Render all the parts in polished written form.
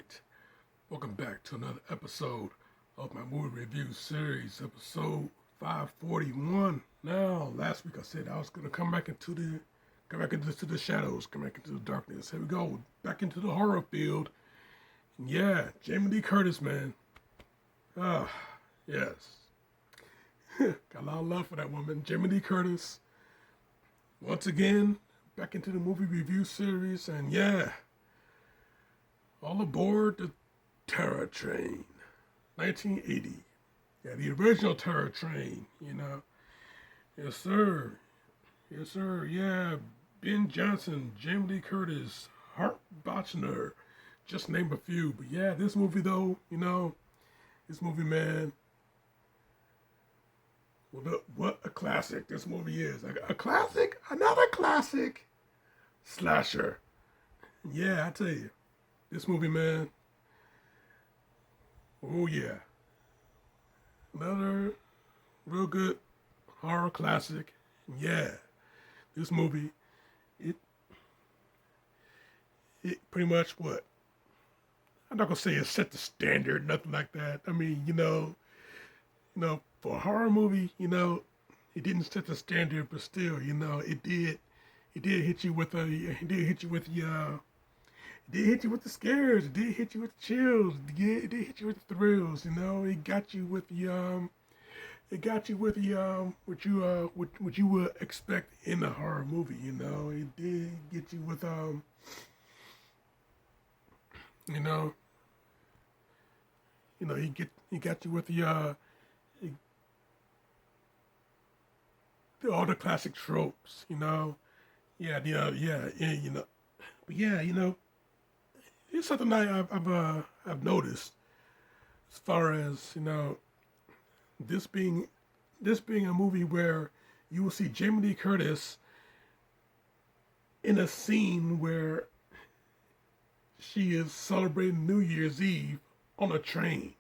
right. Welcome back to another episode of my movie review series, episode 541. Now, last week I said I was gonna come back into the shadows, come back into the darkness. Here we go, back into the horror field. And yeah, Jamie Lee Curtis, man. Ah, yes. Got a lot of love for that woman, Jamie Lee Curtis. Once again, back into the movie review series, and yeah, all aboard the Terror Train, 1980. Yeah, the original Terror Train, you know. Yes, sir. Yes, sir. Yeah, Ben Johnson, Jamie Lee Curtis, Hart Bochner, just name a few. But yeah, this movie, though, this movie, man, what a classic this movie is. A classic, another classic slasher. Yeah, I tell you, this movie, man, oh yeah, another real good horror classic. Yeah, this movie, it it pretty much what I'm not gonna say it set the standard, nothing like that. I mean, for a horror movie, it didn't set the standard, but still, it did hit you with it did hit you with the scares, it did hit you with the chills, it did hit you with the thrills. It got you with what you would expect in a horror movie. It did get you with you know, he got you with all the classic tropes. Yeah. But yeah, it's something I've noticed as far as this being this being a movie where you will see Jamie Lee Curtis in a scene where she is celebrating New Year's Eve on a train.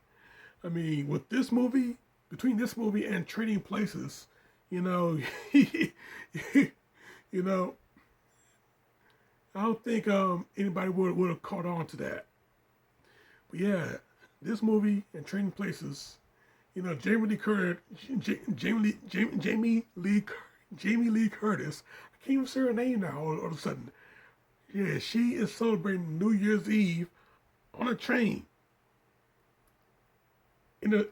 I mean, with this movie, between this movie and Trading Places, you know, you know, I don't think anybody would have caught on to that. But yeah, this movie and Trading Places, Jamie Lee Curtis, Jamie Lee Curtis. I can't even say her name now. All of a sudden, yeah, she is celebrating New Year's Eve on a train in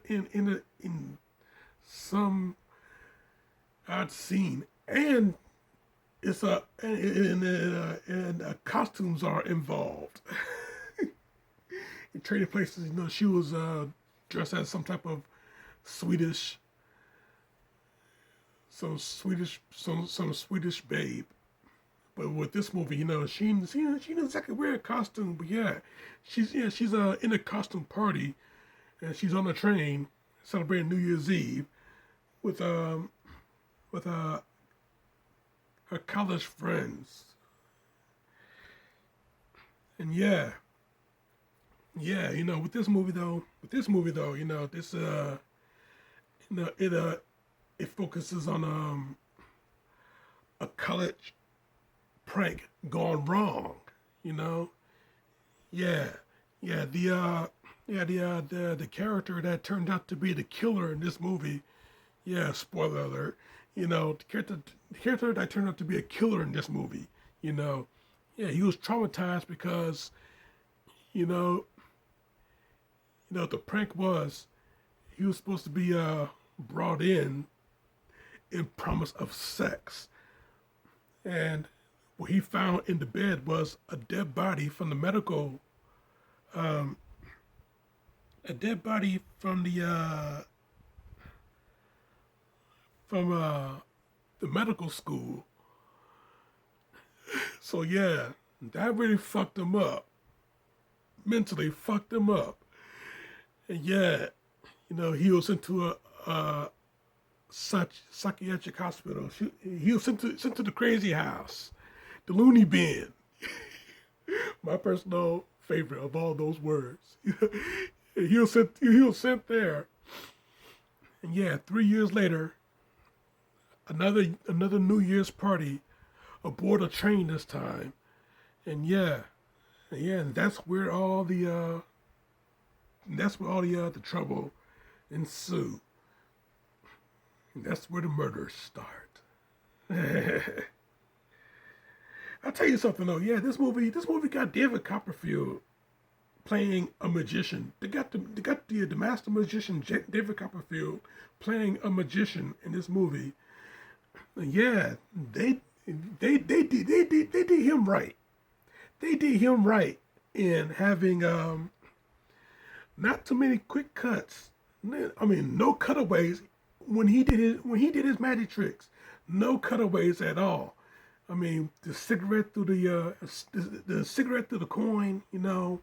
some odd scene, and it's costumes are involved. In Trading Places, she was dressed as some type of Swedish, some Swedish babe. But with this movie, she didn't exactly wear a costume, but yeah, she's in a costume party, and she's on a train celebrating New Year's Eve with her college friends, and with this movie though, this it focuses on a college prank gone wrong. You know, yeah, yeah. The character that turned out to be the killer in this movie. Yeah, spoiler alert. The character that turned out to be a killer in this movie. Yeah, he was traumatized because you know, the prank was he was supposed to be brought in promise of sex, and what he found in the bed was a dead body from the medical, a dead body from the medical school. So yeah, that really fucked him up. Mentally fucked him up. And yeah, he was into a such psychiatric hospital. He was sent to the crazy house, the loony bin. My personal favorite of all those words. He was sent there. And yeah, 3 years later, another New Year's party aboard a train this time. And yeah, Yeah, and that's where all the trouble ensue. And that's where the murders start. I'll tell you something though. Yeah, this movie got David Copperfield playing a magician. They got the master magician David Copperfield playing a magician in this movie. Yeah, they did him right. They did him right in having not too many quick cuts. I mean, no cutaways when he did his magic tricks. No cutaways at all. I mean, the cigarette through the cigarette through the coin. You know,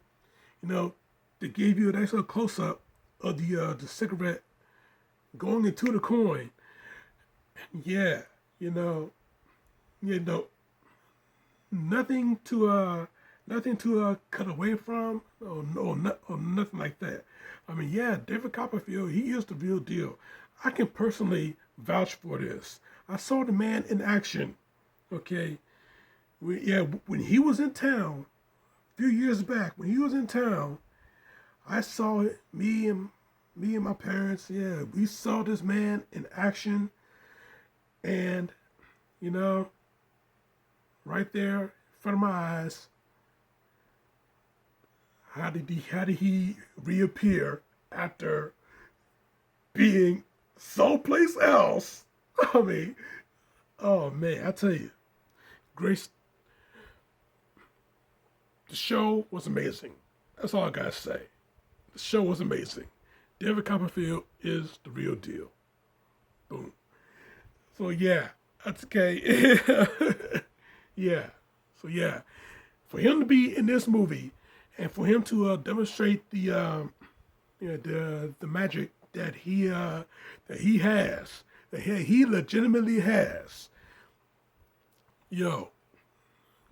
they gave you a nice little close up of the cigarette going into the coin. Yeah, you know, you know, nothing to cut away from or nothing like that. I mean, yeah, David Copperfield, he is the real deal. I can personally vouch for this. I saw the man in action. Okay, when he was in town a few years back, when he was in town, I saw it. Me and my parents. Yeah, we saw this man in action, and you know, right there in front of my eyes, how did he reappear after being someplace else? I mean, oh man, I tell you, Grace, the show was amazing. That's all I gotta say. The show was amazing. David Copperfield is the real deal. Boom. So yeah, that's okay. Yeah. So yeah, for him to be in this movie, and for him to demonstrate the magic that he has, that he legitimately has, yo,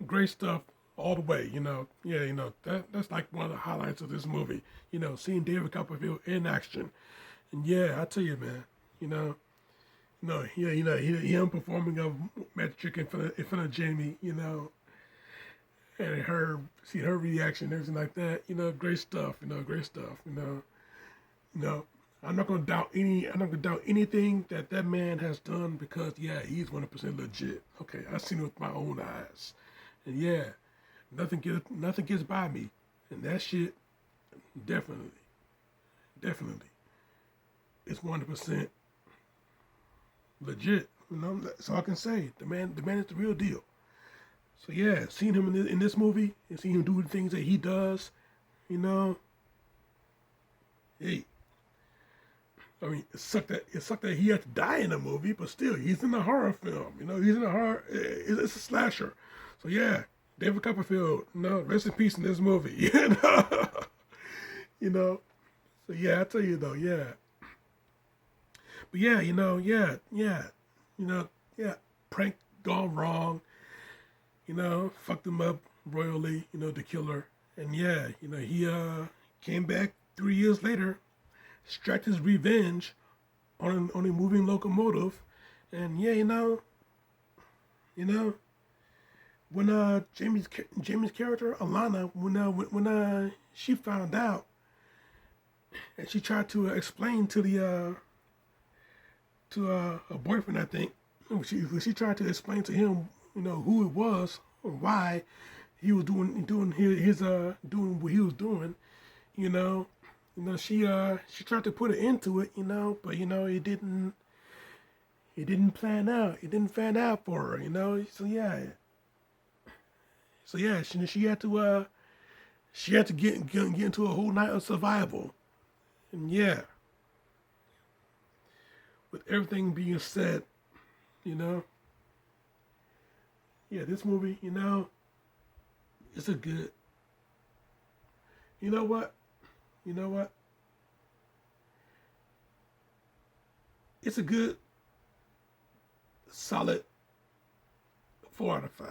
great stuff all the way. Yeah, that's like one of the highlights of this movie. Seeing David Copperfield in action, and yeah, I tell you, man, you know, no, yeah, him performing a magic trick in front of Jamie, and see her reaction, everything like that. Great stuff. Great stuff. You know, I'm not gonna doubt anything that man has done because yeah, he's 100% legit. Okay, I've seen it with my own eyes, and yeah, nothing gets by me, and that shit definitely, definitely, it's 100% legit. That's all I can say. The man is the real deal. So yeah, seeing him in this movie and seeing him do the things that he does, you know, hey, I mean, it sucked that he had to die in the movie, but still, he's in a horror film. He's in a horror. It's a slasher. So yeah, David Copperfield, rest in peace in this movie. You know. So yeah, I tell you though, yeah. But yeah, yeah, prank gone wrong. Fucked him up royally. The killer, and yeah, he came back 3 years later, extract his revenge on a moving locomotive, and yeah, you know when Jamie's character Alana, when she found out and she tried to explain to the her boyfriend, I think she tried to explain to him, who it was or why he was doing his doing what he was doing, you know. She tried to put it into it, but it didn't plan out. It didn't fan out for her, So yeah, she had to get into a whole night of survival, and yeah, with everything being said, you know, yeah, this movie, it's a good. You know what? You know what? It's a good, solid 4 out of 5.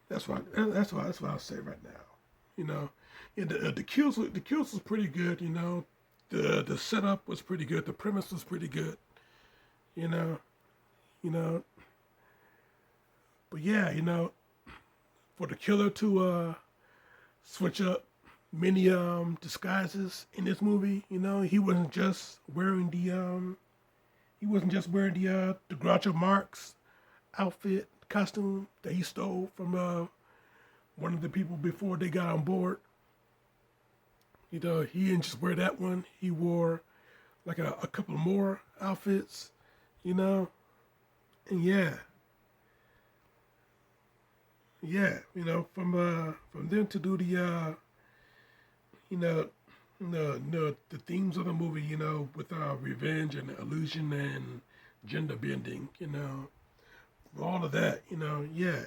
That's what I'll say right now. Yeah, the kills was pretty good. The setup was pretty good. The premise was pretty good. You know, you know, but yeah, for the killer switch up many disguises in this movie. You know, he wasn't just wearing the Groucho Marx outfit costume that he stole from one of the people before they got on board. You know, he didn't just wear that one. He wore like a couple more outfits, you know. And yeah, you know, from them to do you know, the themes of the movie, you know, with revenge and illusion and gender bending, you know, all of that, you know, yeah.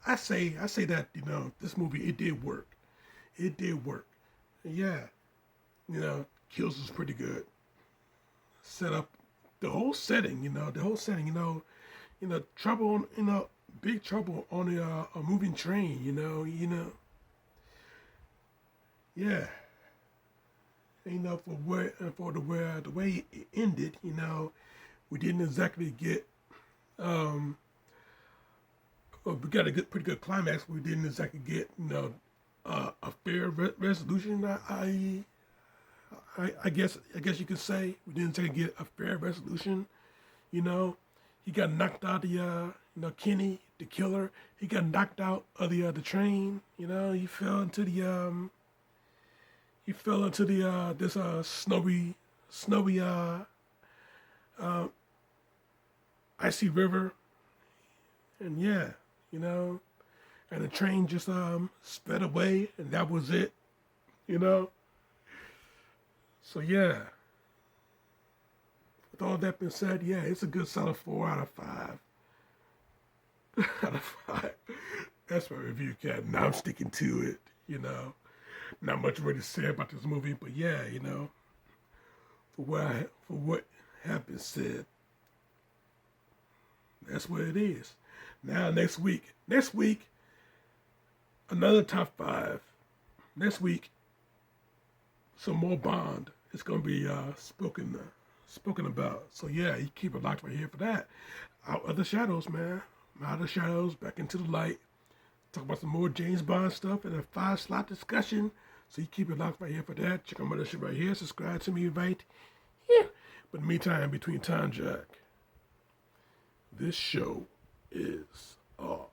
I say that, you know, this movie, it did work. It did work. Yeah, you know, Kills was pretty good. Set up the whole setting, you know, trouble on, you know, big trouble on a moving train, yeah. And, you know, the way it ended, you know, we didn't exactly get well, we got a pretty good climax. We didn't exactly get, you know, a fair resolution. I guess you could say we didn't exactly get a fair resolution. You know, he got knocked out you know, Kenny, the killer. He got knocked out of the train. You know, he fell into the this snowy icy river, and yeah, you know, and the train just sped away, and that was it. You know, so yeah. With all that being said, yeah, it's a good solid 4 out of 5. Out of 5. That's my review, Cat. Now I'm sticking to it. You know, not much really to say about this movie, but yeah, you know, for what has been said, that's what it is. Now next week, another top 5. Next week, some more Bond is gonna be spoken about. So yeah, you keep it locked right here for that. Out of the shadows, man. Out of the shadows, back into the light. Talk about some more James Bond stuff and a 5-slot discussion. So you keep it locked right here for that. Check out my other shit right here. Subscribe to me right here. But in the meantime, between time, Jack, this show is off.